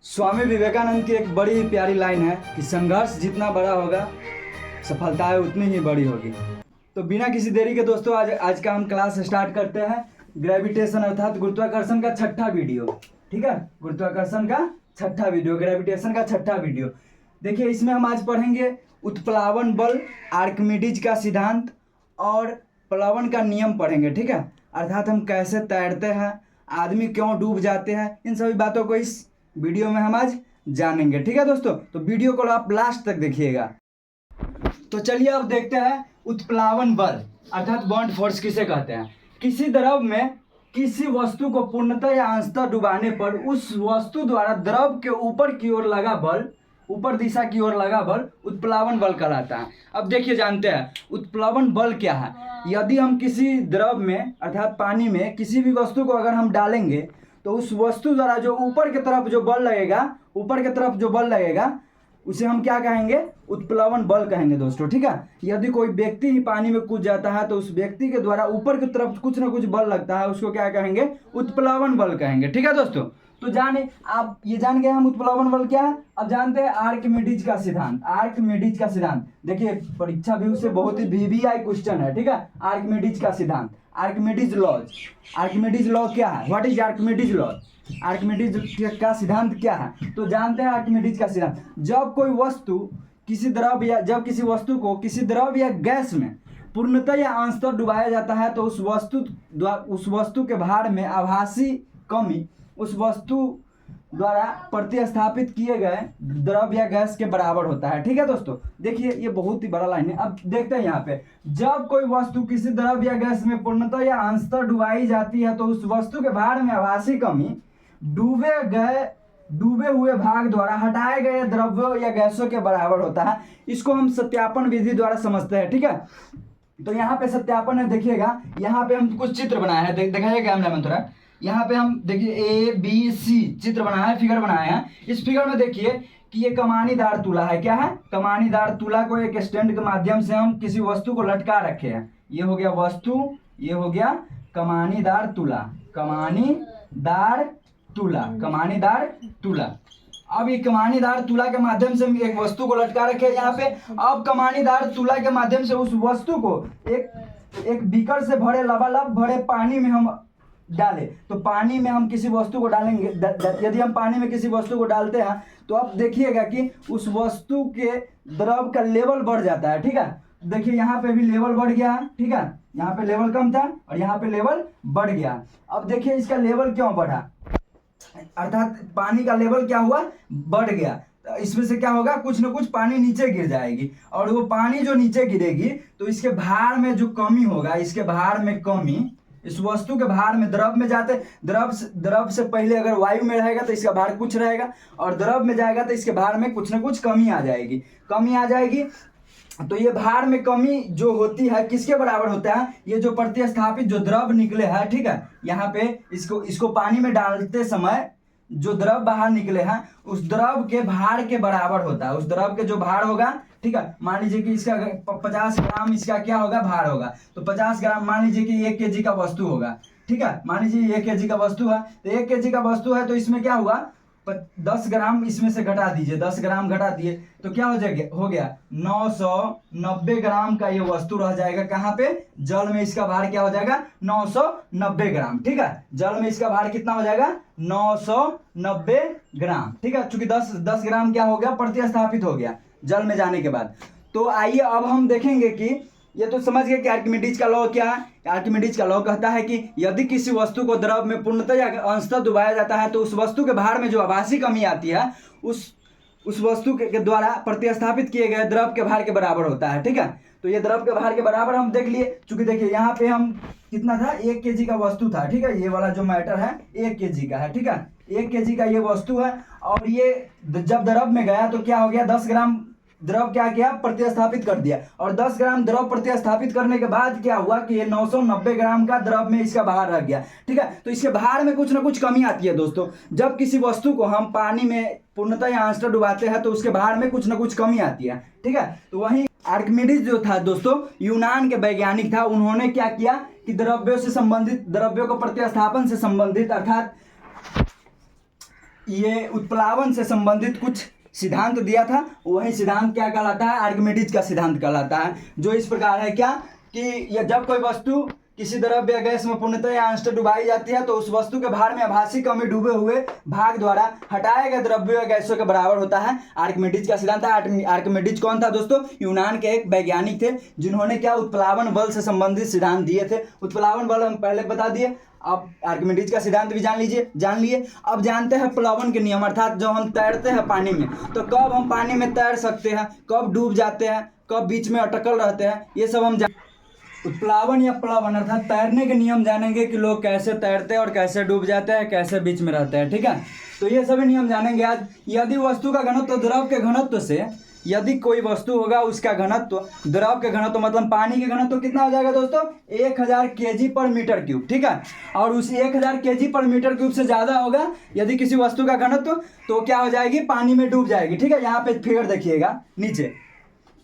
स्वामी विवेकानंद की एक बड़ी प्यारी लाइन है कि संघर्ष जितना बड़ा होगा सफलताएं उतनी ही बड़ी होगी। तो बिना किसी देरी के दोस्तों आज का हम क्लास स्टार्ट करते हैं। ग्रेविटेशन अर्थात गुरुत्वाकर्षण का छठा वीडियो। ठीक है, गुरुत्वाकर्षण का छठा वीडियो, ग्रेविटेशन का छठा वीडियो। देखिए, इसमें हम आज पढ़ेंगे उत्प्लावन बल, आर्किमिडीज का सिद्धांत और प्लावन का नियम पढ़ेंगे। ठीक है, अर्थात हम कैसे तैरते हैं, आदमी क्यों डूब जाते हैं, इन सभी बातों को इस वीडियो में हम आज जानेंगे। ठीक है दोस्तों, तो वीडियो को आप लास्ट तक देखिएगा। तो चलिए अब देखते हैं उत्प्लावन बल अर्थात बाउंड फोर्स किसे कहते हैं। किसी द्रव में किसी वस्तु को पूर्णतः या अंशतः डुबाने पर उस वस्तु द्वारा द्रव के ऊपर की ओर लगा बल, ऊपर दिशा की ओर लगा बल उत्प्लावन बल कहलाता है। अब देखिए, जानते हैं उत्प्लावन बल क्या है। यदि हम किसी द्रव में अर्थात पानी में किसी भी वस्तु को अगर हम डालेंगे तो उस वस्तु द्वारा जो ऊपर की तरफ जो बल लगेगा, ऊपर की तरफ जो बल लगेगा उसे हम क्या कहेंगे, उत्प्लावन बल कहेंगे दोस्तों। ठीक है, यदि कोई व्यक्ति ही पानी में कूद जाता है तो उस व्यक्ति के द्वारा ऊपर की तरफ कुछ ना कुछ बल लगता है, उसको क्या कहेंगे, उत्प्लावन बल कहेंगे। ठीक है दोस्तों, तो जाने आप ये जान गए हम उत्प्लावन बल क्या है। अब जानते हैं आर्किमिडीज का सिद्धांत। आर्किमिडीज का सिद्धांत देखिए, परीक्षा व्यू से बहुत ही वीवीआई क्वेश्चन है। ठीक है, आर्किमिडीज का सिद्धांत, आर्किमिडीज लॉज। आर्किमिडीज लॉ क्या है, what is Archimedes law, Archimedes का सिद्धांत क्या है। तो जानते हैं आर्किमिडीज का सिद्धांत, जब कोई वस्तु किसी द्रव या जब किसी वस्तु को किसी द्रव या गैस में पूर्णतः या अंशतः डुबाया जाता है तो उस वस्तु के भार में आभासी कमी उस वस्तु द्वारा प्रतिस्थापित किए गए द्रव या गैस के बराबर होता है। ठीक है दोस्तों, देखिए ये बहुत ही बड़ा लाइन है। अब देखते हैं यहाँ पे, जब कोई वस्तु किसी द्रव या गैस में पूर्णतः या अंशतः डुबाई जाती है तो उस वस्तु के भार में आभासी कमी डूबे हुए भाग द्वारा हटाए गए द्रव्यों या गैसों के बराबर होता है। इसको हम सत्यापन विधि द्वारा समझते हैं। ठीक है, तो यहाँ पे सत्यापन है, देखिएगा यहाँ पे हम कुछ चित्र बनाए हैं, दिखाइए कैमरा में थोड़ा। यहाँ पे हम देखिए ABC चित्र बनाया है, फिगर बनाया है। इस फिगर में देखिए कि ये कमानीदार तुला है। क्या है, कमानीदार तुला को एक स्टैंड के माध्यम से हम किसी वस्तु को लटका रखे हैं। ये हो गया वस्तु, ये हो गया कमानीदार तुला, कमानीदार तुला, कमानीदार तुला। अब ये कमानीदार तुला के माध्यम से हम एक वस्तु को लटका रखे हैं यहाँ पे। अब कमानीदार तुला के माध्यम से उस वस्तु को एक बीकर से भरे लबालब भरे पानी में हम डाले। तो पानी में हम किसी वस्तु को डालेंगे, यदि हम पानी में किसी वस्तु को डालते हैं तो अब देखिएगा कि उस वस्तु के द्रव का लेवल बढ़ जाता है। ठीक है, देखिए यहाँ पे भी लेवल बढ़ गया है। ठीक है, यहाँ पे लेवल कम था और यहाँ पे लेवल बढ़ गया। अब देखिए इसका लेवल क्यों बढ़ा, अर्थात पानी का लेवल क्या हुआ, बढ़ गया। इसमें से क्या होगा, कुछ न कुछ पानी नीचे गिर जाएगी और वो पानी जो नीचे गिरेगी तो इसके भार में जो कमी होगा, इसके भार में कमी, इस वस्तु के भार में द्रव में जाते द्रव से पहले अगर वायु में रहेगा तो इसका भार कुछ रहेगा और द्रव में जाएगा तो इसके भार में कुछ न कुछ कमी आ जाएगी। तो ये भार में कमी जो होती है किसके बराबर होता है, ये जो प्रतिस्थापित जो द्रव निकले हैं। ठीक है, यहाँ पे इसको पानी में डालते समय जो द्रव बाहर निकले हैं उस द्रव के भार के बराबर होता है। उस द्रव के जो भार होगा, ठीक है, मान लीजिए कि इसका 50 ग्राम इसका क्या होगा, भार होगा। तो 50 ग्राम मान लीजिए कि 1 kg का वस्तु होगा। ठीक है, मान लीजिए 1 kg का वस्तु है, तो 1 kg का वस्तु है तो इसमें क्या हुआ, 10 ग्राम इसमें से घटा दीजिए, 10 ग्राम घटा दिए तो क्या हो गया 990 ग्राम का ये वस्तु रह जाएगा। कहाँ पे, जल में इसका भार क्या हो जाएगा, 990 ग्राम। ठीक है, जल में इसका भार कितना हो जाएगा, 990 ग्राम। ठीक है, चूंकि 10 ग्राम क्या हो गया, प्रतिस्थापित हो गया जल में जाने के बाद। तो आइए अब हम देखेंगे कि ये तो समझ गए कि आर्किमिडीज का लॉ क्या है। आर्किमिडीज का लॉ कहता है कि यदि किसी वस्तु को द्रव में पूर्णतः या अंशतः डुबाया जाता है तो उस वस्तु के भार में जो आभासी कमी आती है उस वस्तु के द्वारा प्रतिस्थापित किए गए द्रव के भार के बराबर होता है। ठीक है, तो ये द्रव के भार के बराबर हम देख लिए। चूंकि देखिए यहाँ पे हम कितना था, 1 kg का वस्तु था। ठीक है, ये वाला जो मैटर है 1 kg का है। ठीक है, 1 kg का ये वस्तु है और ये जब द्रव में गया तो क्या हो गया, 10 ग्राम द्रव क्या किया, प्रतिस्थापित कर दिया। और 10 ग्राम द्रव प्रतिस्थापित करने के बाद क्या हुआ कि ये 990 ग्राम का द्रव में इसका भार रह गया। ठीक है, तो इसके भार में कुछ ना कुछ कमी आती है दोस्तों। जब किसी वस्तु को हम पानी में पूर्णतः या अंशतः डुबाते हैं तो उसके भार में कुछ ना कुछ कमी आती है। ठीक है, तो वहीं आर्किमिडीज जो था दोस्तों, यूनान के वैज्ञानिक था, उन्होंने क्या किया कि द्रव्यों से संबंधित, द्रव्यों को प्रतिस्थापन से संबंधित अर्थात ये उत्प्लावन से संबंधित कुछ सिद्धांत दिया था। वही सिद्धांत क्या कहलाता है? आर्किमिडीज का सिद्धांत कहलाता है, जो इस प्रकार है क्या कि यह जब कोई वस्तु किसी द्रव्य या गैस में पूर्णतः या अंशतः डुबाई जाती है तो उस वस्तु के भार में आभासी कमी डूबे हुए भाग द्वारा हटाए गए द्रव्यों या गैसों के बराबर होता है। आर्किमिडीज का सिद्धांत है। आर्किमिडीज कौन था दोस्तों? यूनान के एक वैज्ञानिक थे जिन्होंने क्या उत्प्लावन बल से संबंधित सिद्धांत दिए थे। उत्प्लावन बल हम पहले बता दिए, अब आर्किमिडीज का सिद्धांत भी जान लिए। अब जानते हैं प्लवन के नियम, अर्थात जब हम तैरते हैं पानी में तो कब हम पानी में तैर सकते हैं, कब डूब जाते हैं, कब बीच में अटकल रहते हैं, ये सब हम उत्प्लावन या प्लवन अर्थात तैरने के नियम जानेंगे कि लोग कैसे तैरते हैं और कैसे डूब जाते हैं, कैसे बीच में रहते हैं। ठीक है, तो ये सभी नियम जानेंगे आज। यदि वस्तु का घनत्व द्रव के घनत्व से, यदि कोई वस्तु होगा उसका घनत्व द्रव के घनत्व मतलब पानी के घनत्व कितना हो जाएगा दोस्तों? 1000 kg पर मीटर क्यूब। ठीक है, और उस 1000 kg पर मीटर क्यूब से ज़्यादा होगा यदि किसी वस्तु का घनत्व, तो क्या हो जाएगी? पानी में डूब जाएगी। ठीक है, यहाँ पे फिगर देखिएगा, नीचे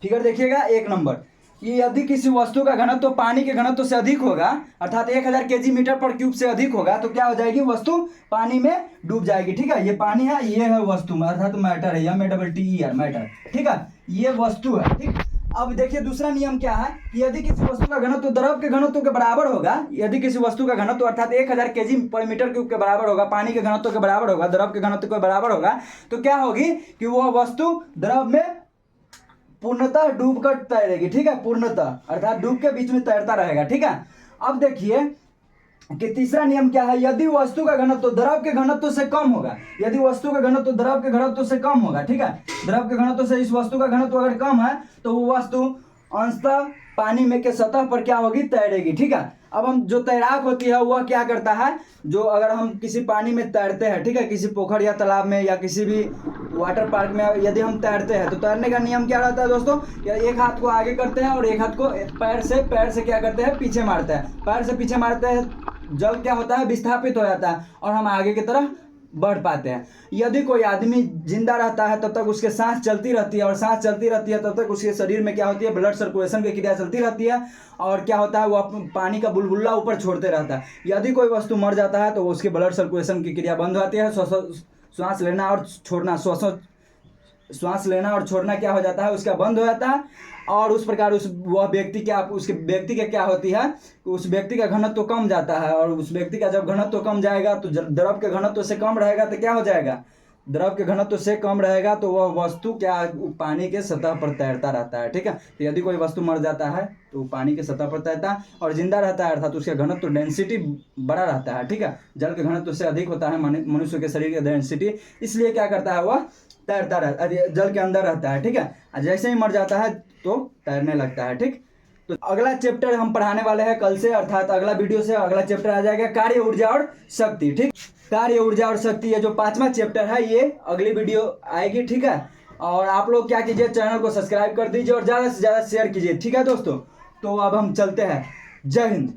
फिगर देखिएगा 1 नंबर। ये यदि किसी वस्तु का घनत्व पानी के घनत्व से अधिक होगा अर्थात 1000 kg मीटर पर क्यूब से अधिक होगा तो क्या हो जाएगी? वस्तु पानी में डूब जाएगी। ठीक है, ये पानी है, ये है वस्तु अर्थात मैटर है, MATTER मैटर। ठीक है, ये वस्तु है। ठीक, अब देखिए दूसरा नियम क्या है कि यदि किसी वस्तु का घनत्व द्रव के घनत्व के बराबर होगा, यदि किसी वस्तु का घनत्व अर्थात 1000 kg पर मीटर क्यूब के बराबर होगा, पानी के घनत्व के बराबर होगा, द्रव के घनत्व के बराबर होगा, तो क्या होगी कि वह वस्तु द्रव में पूर्णतः डूबकर तैरेगी। ठीक है, पूर्णतः अर्थात डूब के बीच में तैरता रहेगा। ठीक है, अब देखिए कि तीसरा नियम क्या है? यदि वस्तु का घनत्व द्रव के घनत्व से कम होगा, यदि वस्तु का घनत्व द्रव के घनत्व से कम होगा, ठीक है, द्रव के घनत्व से इस वस्तु का घनत्व अगर कम है तो वो वस्तु अंशतः पानी में के सतह पर क्या होगी? तैरेगी। ठीक है, अब हम जो तैराक होती है वह क्या करता है? जो अगर हम किसी पानी में तैरते हैं, ठीक है, किसी पोखर या तालाब में या किसी भी वाटर पार्क में यदि हम तैरते हैं तो तैरने का नियम क्या रहता है दोस्तों? या एक हाथ को आगे करते हैं और एक हाथ को पैर से क्या करते हैं? पीछे मारते हैं। पैर से पीछे मारते हैं, जल क्या होता है? विस्थापित हो जाता है और हम आगे की तरफ बढ़ पाते हैं। यदि कोई आदमी जिंदा रहता है तब तक उसके सांस चलती रहती है और सांस चलती रहती है तब तक उसके शरीर में क्या होती है? ब्लड सर्कुलेशन की क्रिया चलती रहती है और क्या होता है? वो पानी का बुलबुला ऊपर छोड़ते रहता है। यदि कोई वस्तु मर जाता है तो उसके ब्लड सर्कुलेशन की क्रिया बंद हो जाती है, सांस लेना और छोड़ना क्या हो जाता है? उसका बंद हो जाता है और उस प्रकार उसके व्यक्ति के क्या होती है? उस व्यक्ति का घनत्व कम जाता है और उस व्यक्ति का जब घनत्व कम जाएगा तो द्रव के घनत्व से कम रहेगा तो क्या हो जाएगा? द्रव के घनत्व से कम रहेगा तो वह वस्तु क्या पानी के सतह पर तैरता रहता है। ठीक है, तो यदि कोई वस्तु मर जाता है तो पानी के सतह पर तैरता है और जिंदा रहता है अर्थात उसका घनत्व डेंसिटी बड़ा रहता है। ठीक है, जल के घनत्व से अधिक होता है मनुष्य के शरीर की डेंसिटी, इसलिए क्या करता है? वह तैरता रहता है, जल के अंदर रहता है। ठीक है, जैसे ही मर जाता है तो तैरने लगता है। ठीक, तो अगला चैप्टर हम पढ़ाने वाले हैं कल से, अर्थात अगला वीडियो से अगला चैप्टर आ जाएगा कार्य, ऊर्जा और शक्ति। ठीक, कार्य, ऊर्जा और शक्ति ये जो 5वां चैप्टर है ये अगली वीडियो आएगी। ठीक है, और आप लोग क्या कीजिए? चैनल को सब्सक्राइब कर दीजिए और ज़्यादा से ज़्यादा शेयर कीजिए। ठीक है दोस्तों, तो अब हम चलते हैं। जय हिंद।